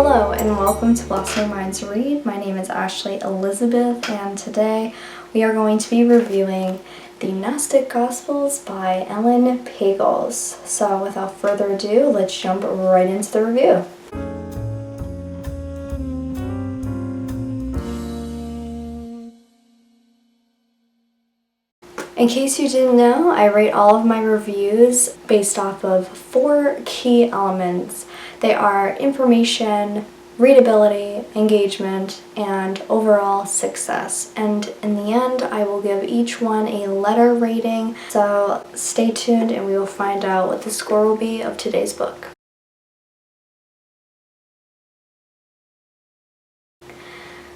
Hello and welcome to Blessing Minds Read. My name is Ashley Elizabeth and today we are going to be reviewing the Gnostic Gospels by Elaine Pagels. So without further ado, let's jump right into the review. In case you didn't know, I rate all of my reviews based off of 4 key elements. They are information, readability, engagement, and overall success. And in the end, I will give each one a letter rating. So stay tuned and we will find out what the score will be of today's book.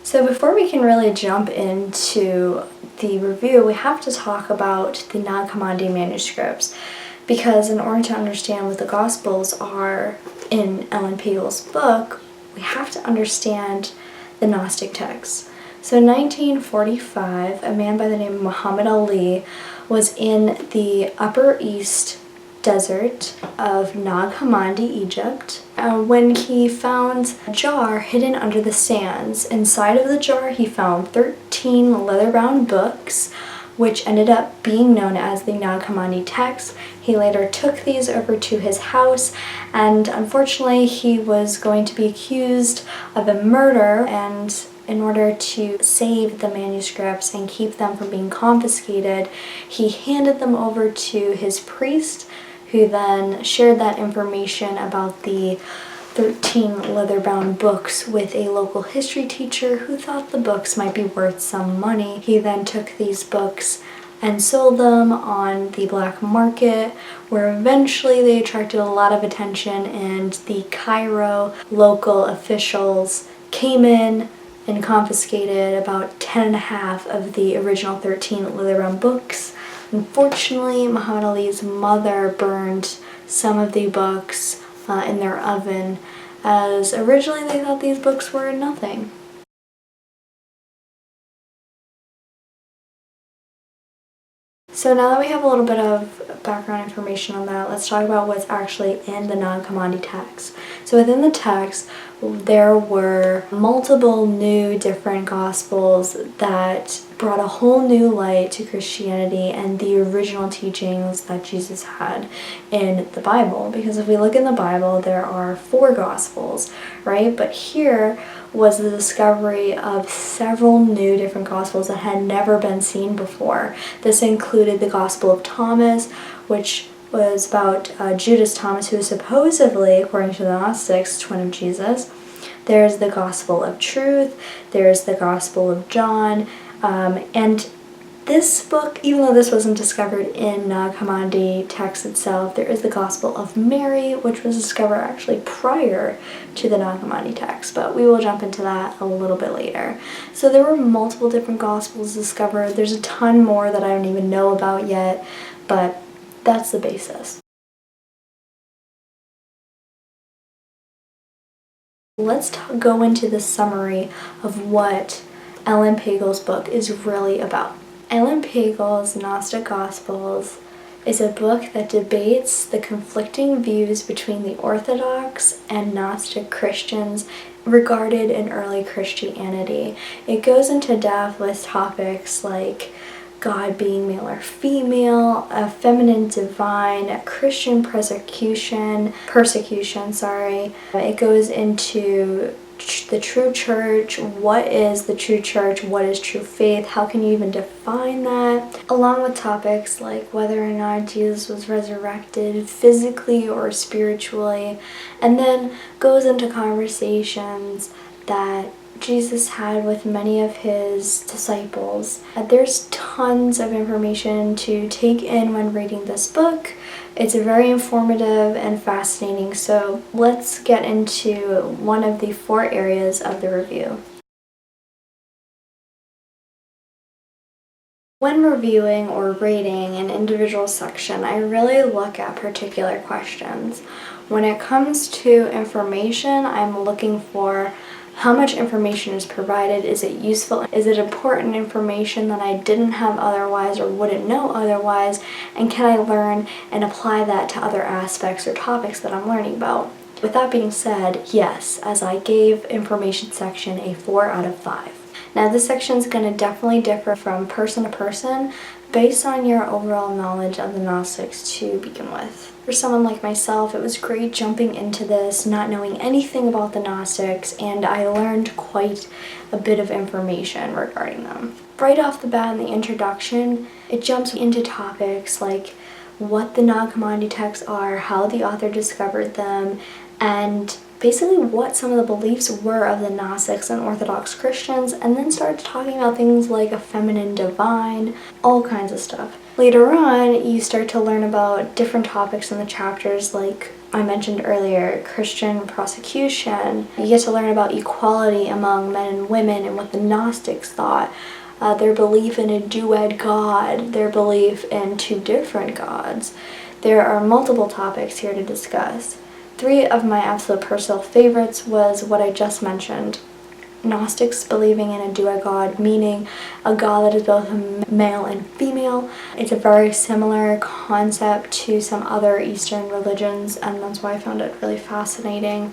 So before we can really jump into the review, we have to talk about the Nag Hammadi manuscripts, because in order to understand what the Gospels are in Elaine Pagels' book, we have to understand the Gnostic texts. So in 1945, a man by the name of Muhammad Ali was in the Upper East desert of Nag Hammadi, Egypt, when he found a jar hidden under the sands. Inside of the jar he found 13 leather-bound books, which ended up being known as the Nag Hammadi texts. He later took these over to his house, and unfortunately he was going to be accused of a murder, and in order to save the manuscripts and keep them from being confiscated, he handed them over to his priest, who then shared that information about the 13 leather-bound books with a local history teacher who thought the books might be worth some money. He then took these books and sold them on the black market, where eventually they attracted a lot of attention, and the Cairo local officials came in and confiscated about 10.5 of the original 13 leather-bound books. Unfortunately, Muhammad Ali's mother burned some of the books in their oven, as originally they thought these books were nothing. So now that we have a little bit of background information on that, let's talk about what's actually in the Nag Hammadi text. So within the text, there were multiple new different Gospels that brought a whole new light to Christianity and the original teachings that Jesus had in the Bible. Because if we look in the Bible, there are 4 Gospels, right? But here was the discovery of several new different Gospels that had never been seen before. This included the Gospel of Thomas, which was about Judas Thomas, who was supposedly, according to the Gnostics, twin of Jesus. There's the Gospel of Truth, there's the Gospel of John, and this book, even though this wasn't discovered in Nag Hammadi text itself, there is the Gospel of Mary, which was discovered actually prior to the Nag Hammadi text, but we will jump into that a little bit later. So there were multiple different Gospels discovered. There's a ton more that I don't even know about yet, but that's the basis. Let's go into the summary of what Elaine Pagels' book is really about. Elaine Pagels' Gnostic Gospels is a book that debates the conflicting views between the Orthodox and Gnostic Christians regarded in early Christianity. It goes into depth with topics like God being male or female, a feminine divine, Christian persecution. It goes into the true church, what is the true church, what is true faith, how can you even define that, along with topics like whether or not Jesus was resurrected physically or spiritually, and then goes into conversations that Jesus had with many of his disciples. There's tons of information to take in when reading this book. It's very informative and fascinating, so let's get into one of the 4 areas of the review. When reviewing or rating an individual section, I really look at particular questions. When it comes to information, I'm looking for how much information is provided, is it useful, is it important information that I didn't have otherwise or wouldn't know otherwise, and can I learn and apply that to other aspects or topics that I'm learning about. With that being said, yes, as I gave information section a 4 out of 5. Now this section is going to definitely differ from person to person based on your overall knowledge of the Gnostics to begin with. For someone like myself, it was great jumping into this, not knowing anything about the Gnostics, and I learned quite a bit of information regarding them. Right off the bat in the introduction, it jumps into topics like what the Nag Hammadi texts are, how the author discovered them, and basically what some of the beliefs were of the Gnostics and Orthodox Christians, and then starts talking about things like a feminine divine, all kinds of stuff. Later on, you start to learn about different topics in the chapters, like I mentioned earlier, Christian prosecution. You get to learn about equality among men and women and what the Gnostics thought, their belief in a duad god, their belief in two different gods. There are multiple topics here to discuss. 3 of my absolute personal favorites was what I just mentioned. Gnostics believing in a duad god, meaning a god that is both male and female. It's a very similar concept to some other Eastern religions, and that's why I found it really fascinating.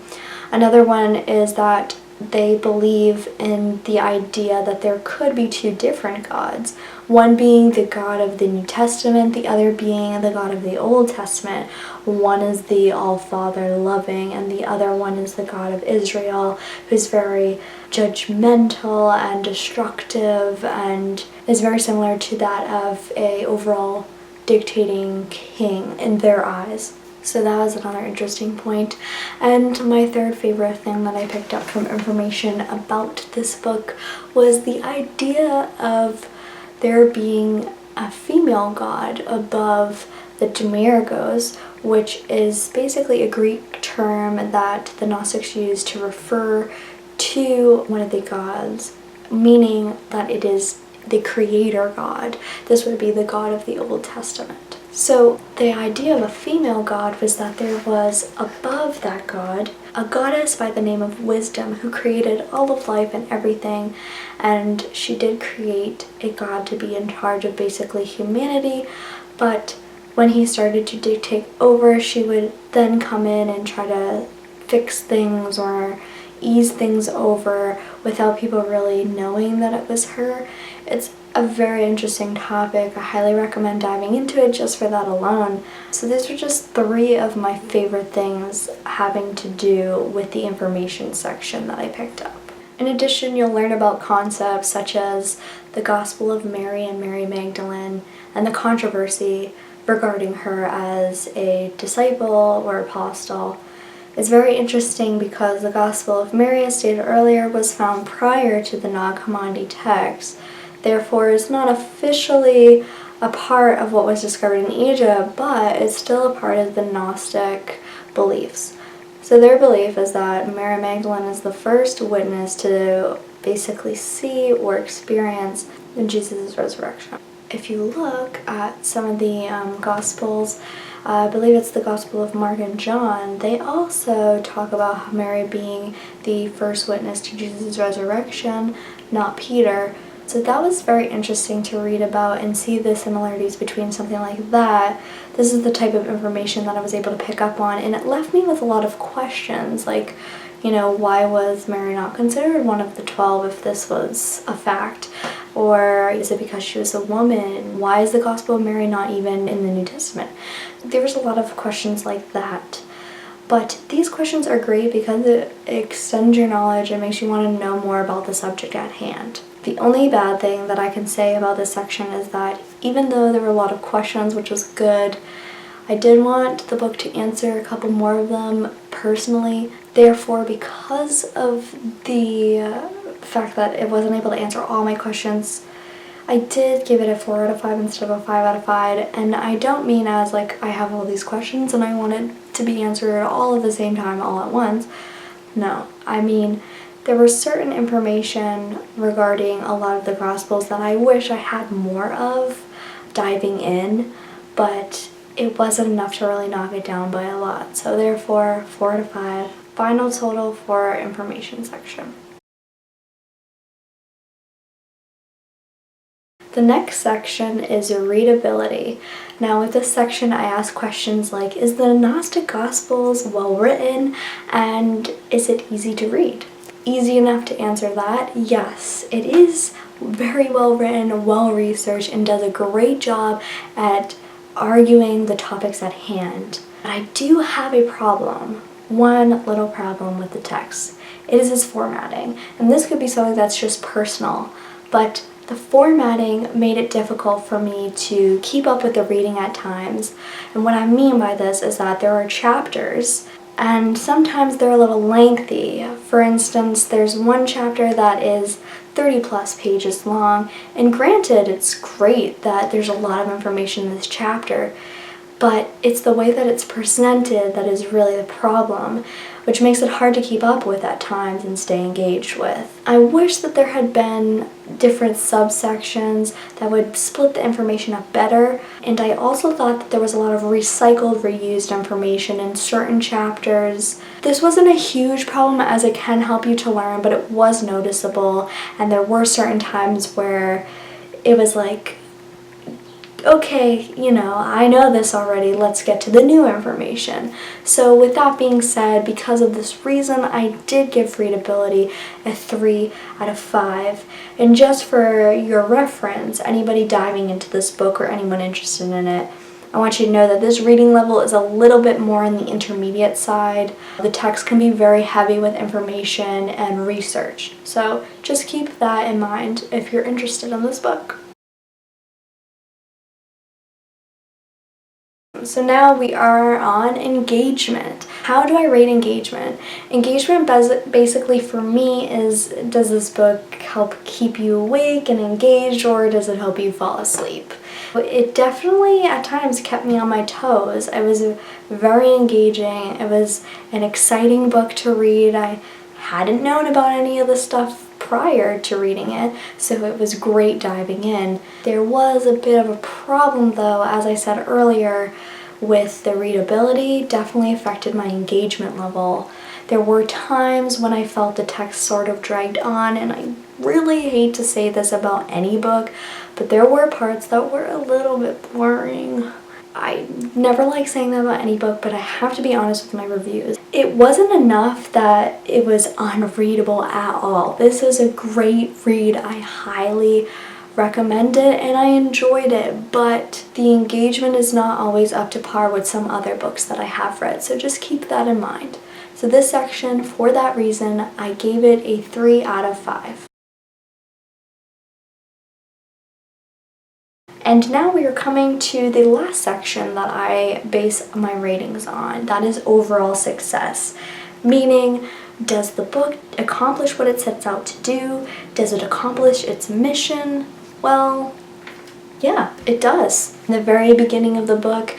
Another one is that they believe in the idea that there could be 2 different gods, one being the God of the New Testament, the other being the God of the Old Testament. One is the All-Father loving, and the other one is the God of Israel, who's very judgmental and destructive, and is very similar to that of a overall dictating king in their eyes. So that was another interesting point. And my 3rd favorite thing that I picked up from information about this book was the idea of there being a female god above the Demiurgos, which is basically a Greek term that the Gnostics use to refer to one of the gods, meaning that it is the creator god. This would be the God of the Old Testament. So the idea of a female god was that there was above that god a goddess by the name of Wisdom who created all of life and everything, and she did create a god to be in charge of basically humanity, but when he started to take over, she would then come in and try to fix things or ease things over without people really knowing that it was her. It's a very interesting topic. I highly recommend diving into it just for that alone. So these are just 3 of my favorite things having to do with the information section that I picked up. In addition, you'll learn about concepts such as the Gospel of Mary and Mary Magdalene and the controversy regarding her as a disciple or apostle. It's very interesting because the Gospel of Mary, as stated earlier, was found prior to the Nag Hammadi text. Therefore, it's not officially a part of what was discovered in Egypt, but it's still a part of the Gnostic beliefs. So their belief is that Mary Magdalene is the first witness to basically see or experience Jesus' resurrection. If you look at some of the Gospels, I believe it's the Gospel of Mark and John, they also talk about Mary being the first witness to Jesus' resurrection, not Peter. So that was very interesting to read about and see the similarities between something like that. This is the type of information that I was able to pick up on, and it left me with a lot of questions, like, why was Mary not considered one of the 12 if this was a fact? Or is it because she was a woman? Why is the Gospel of Mary not even in the New Testament? There was a lot of questions like that. But these questions are great because it extends your knowledge and makes you want to know more about the subject at hand. The only bad thing that I can say about this section is that even though there were a lot of questions, which was good, I did want the book to answer a couple more of them personally. Therefore, because of the fact that it wasn't able to answer all my questions, I did give it a 4 out of 5 instead of a 5 out of 5, and I don't mean as like I have all these questions and I want it to be answered all at the same time, all at once. No, I mean there was certain information regarding a lot of the Gospels that I wish I had more of diving in, but it wasn't enough to really knock it down by a lot. So therefore, 4 out of 5. Final total for our information section. The next section is readability. Now with this section I ask questions like, is the Gnostic Gospels well written and is it easy to read? Easy enough to answer that? Yes, it is very well written, well researched, and does a great job at arguing the topics at hand. But I do have a problem, one little problem with the text. It is its formatting, and this could be something that's just personal, but the formatting made it difficult for me to keep up with the reading at times. And what I mean by this is that there are chapters, and sometimes they're a little lengthy. For instance, there's one chapter that is 30 plus pages long, and granted, it's great that there's a lot of information in this chapter, but it's the way that it's presented that is really the problem, which makes it hard to keep up with at times and stay engaged with. I wish that there had been different subsections that would split the information up better, and I also thought that there was a lot of recycled, reused information in certain chapters. This wasn't a huge problem as it can help you to learn, but it was noticeable, and there were certain times where it was like, okay, I know this already, let's get to the new information. So with that being said, because of this reason, I did give readability a 3 out of 5. And just for your reference, anybody diving into this book or anyone interested in it, I want you to know that this reading level is a little bit more on the intermediate side. The text can be very heavy with information and research. So just keep that in mind if you're interested in this book. So now we are on engagement. How do I rate engagement? Engagement basically for me is, does this book help keep you awake and engaged, or does it help you fall asleep? It definitely at times kept me on my toes. It was very engaging. It was an exciting book to read. I hadn't known about any of the stuff prior to reading it, so it was great diving in. There was a bit of a problem though, as I said earlier, with the readability. Definitely affected my engagement level. There were times when I felt the text sort of dragged on, and I really hate to say this about any book, but there were parts that were a little bit boring. I never like saying that about any book, but I have to be honest with my reviews. It wasn't enough that it was unreadable at all. This is a great read. I highly recommend it and I enjoyed it, but the engagement is not always up to par with some other books that I have read, so just keep that in mind. So this section, for that reason, I gave it a 3 out of 5. And now we are coming to the last section that I base my ratings on. That is overall success. Meaning, does the book accomplish what it sets out to do? Does it accomplish its mission? Well, yeah, it does. In the very beginning of the book,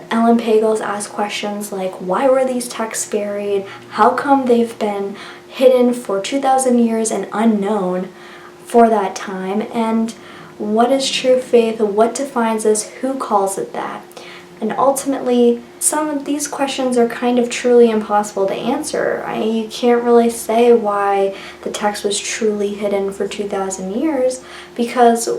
Elaine Pagels asks questions like, why were these texts buried? How come they've been hidden for 2,000 years and unknown for that time? And what is true faith? What defines us? Who calls it that? And ultimately, some of these questions are kind of truly impossible to answer. You can't really say why the text was truly hidden for 2,000 years because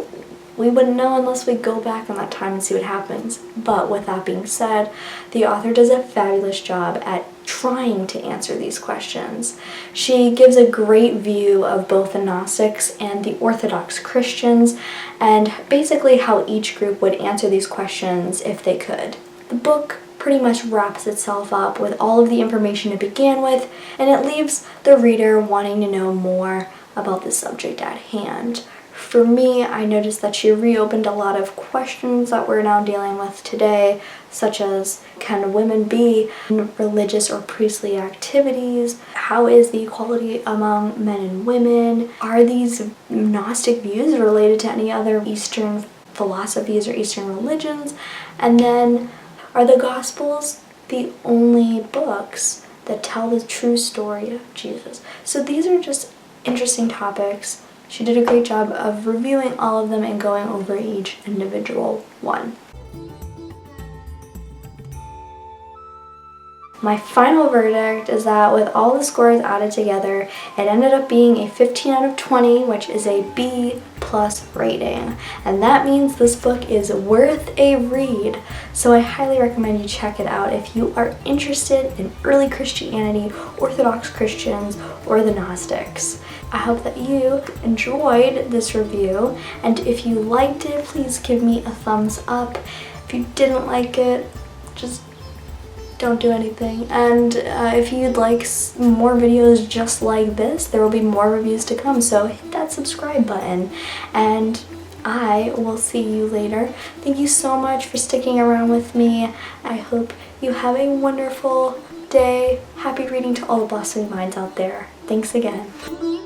we wouldn't know unless we go back in that time and see what happens. But with that being said, the author does a fabulous job at trying to answer these questions. She gives a great view of both the Gnostics and the Orthodox Christians, and basically how each group would answer these questions if they could. The book pretty much wraps itself up with all of the information it began with, and it leaves the reader wanting to know more about the subject at hand. For me, I noticed that she reopened a lot of questions that we're now dealing with today, such as, can women be in religious or priestly activities? How is the equality among men and women? Are these Gnostic views related to any other Eastern philosophies or Eastern religions? And then, are the Gospels the only books that tell the true story of Jesus? So these are just interesting topics. She did a great job of reviewing all of them and going over each individual one. My final verdict is that with all the scores added together, it ended up being a 15 out of 20, which is a B++ plus rating, and that means this book is worth a read. So I highly recommend you check it out if you are interested in early Christianity, Orthodox Christians, or the Gnostics. I hope that you enjoyed this review, and if you liked it, please give me a thumbs up. If you didn't like it, just don't do anything. And if you'd like more videos just like this, there will be more reviews to come, so hit that subscribe button, and I will see you later. Thank you so much for sticking around with me. I hope you have a wonderful day. Happy reading to all the blossoming minds out there. Thanks again.